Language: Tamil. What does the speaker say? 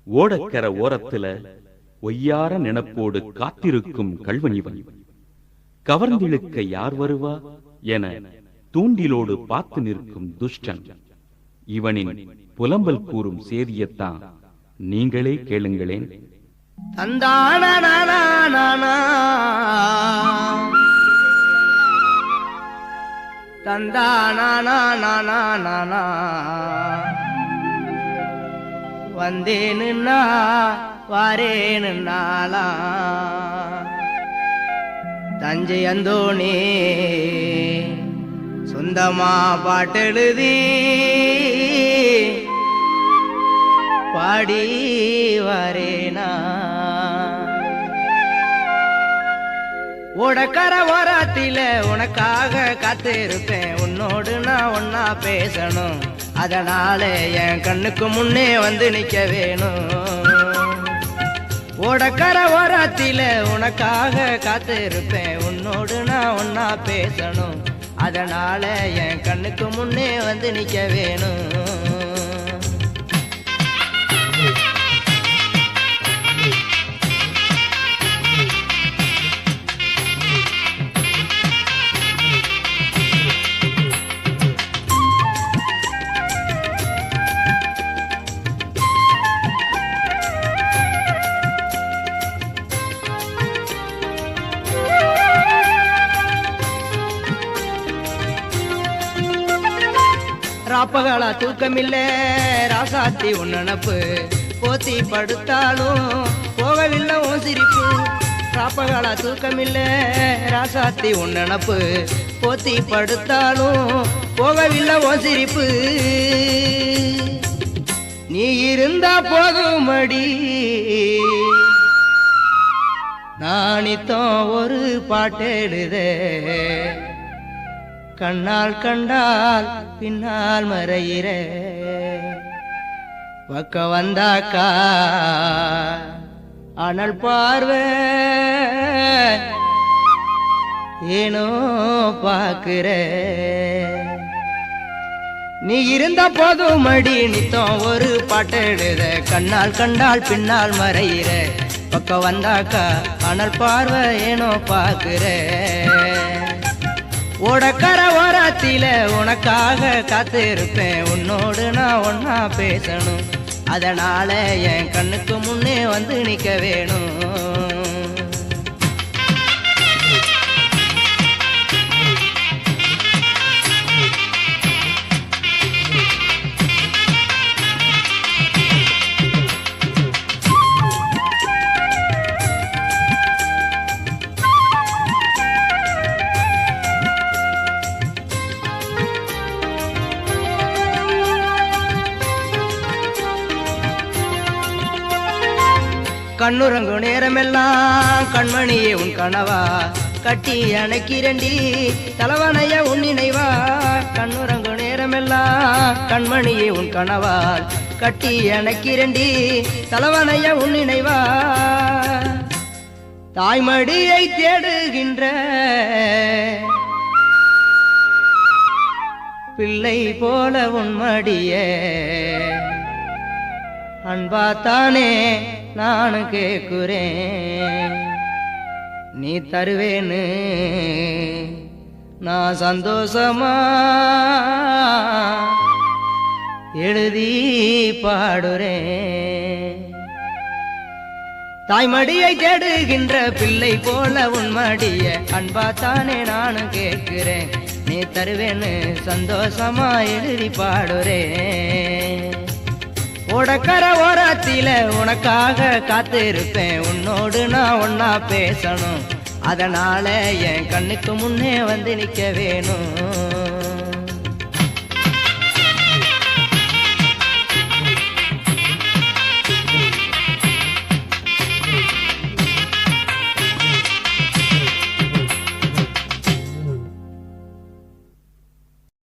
ஓடக்கர ஓரத்துல ஒய்யார நினப்போடு காத்திருக்கும் கள்வனிவன் கவர்ந்திழுக்க யார் வருவா என தூண்டிலோடு பார்த்து நிற்கும் துஷ்டன். இவனின் புலம்பல் கூறும் சேதியத்தான் நீங்களே கேளுங்களேன். வந்தேனுன்னா வாரேனுன்னாலா தஞ்சை அந்தோணி சொந்தமா பாட்டெழுதி பாடி வரேனா ஓடக்கர ஓரத்தில உனக்காக காத்திருப்பேன். உன்னோடு நான் ஒன்னா பேசணும், அதனால என் கண்ணுக்கு முன்னே வந்து நிக்க வேணும். ஓடக்கர ஓரத்தில உனக்காக காத்திருப்பேன். உன்னோடு நான் ஒன்னா பேசணும், அதனால என் கண்ணுக்கு முன்னே வந்து நிக்க வேணும். ராப்பகளா தூக்கமில்ல ராசாத்தி உன் நினப்பு, போத்தி படுத்தாலும் போகவில்லை உன் சிரிப்பு. ராப்பகளா தூக்கமில்ல ராசாத்தி உன் நினப்பு, போத்தி படுத்தாலும் போகவில்லை உன் சிரிப்பு. நீ இருந்தா போதுமடி நானித்தோம் ஒரு பாட்டெழுதே. கண்ணால் கண்டால் பின்னால் மறையிற பக்க வந்தாக்கா அனல் பார்வை ஏனோ பாக்குற. நீ இருந்த போதும் மடி நித்தம் ஒரு பாட்டெழுத. கண்ணால் கண்டால் பின்னால் மறையிற பக்க வந்தாக்கா அனல் பார்வை ஏனோ பாக்குற. ஓடக்கர ஓரத்தில உனக்காக காத்திருப்பேன். உன்னோடு நான் ஒன்னா பேசணும், அதனால என் கண்ணுக்கு முன்னே வந்து நிக்க வேணும். கண்ணுறங்கு நேரமெல்லாம் கண்மணியே உன் கனவா, கட்டி அணைக்கிறண்டி தலைவனைய உன் நினைவா. கண்ணுறங்கு நேரமெல்லாம் கண்மணியே உன் கனவால், கட்டி அணைக்கிறண்டி தலைவனைய உன் நினைவா. தாய்மடியை தேடுகின்ற பிள்ளை போல உன் மடியே அன்பாத்தானே நானு கேக்குறேன். நீ தருவேன்னு நான் சந்தோஷமா எழுதி பாடுறேன். தாய்மடியை தேடுகின்ற பிள்ளை போல உன் மடிய அன்பாத்தானே நானு கேட்கிறேன். நீ தருவேன்னு சந்தோஷமா எழுதி பாடுறேன். ஓடக்கர ஓரத்தில உனக்காக காத்திருப்பேன். உன்னோடு நான் ஒன்னா பேசணும், அதனால என் கண்ணுக்கு முன்னே வந்து நிக்க வேணும்.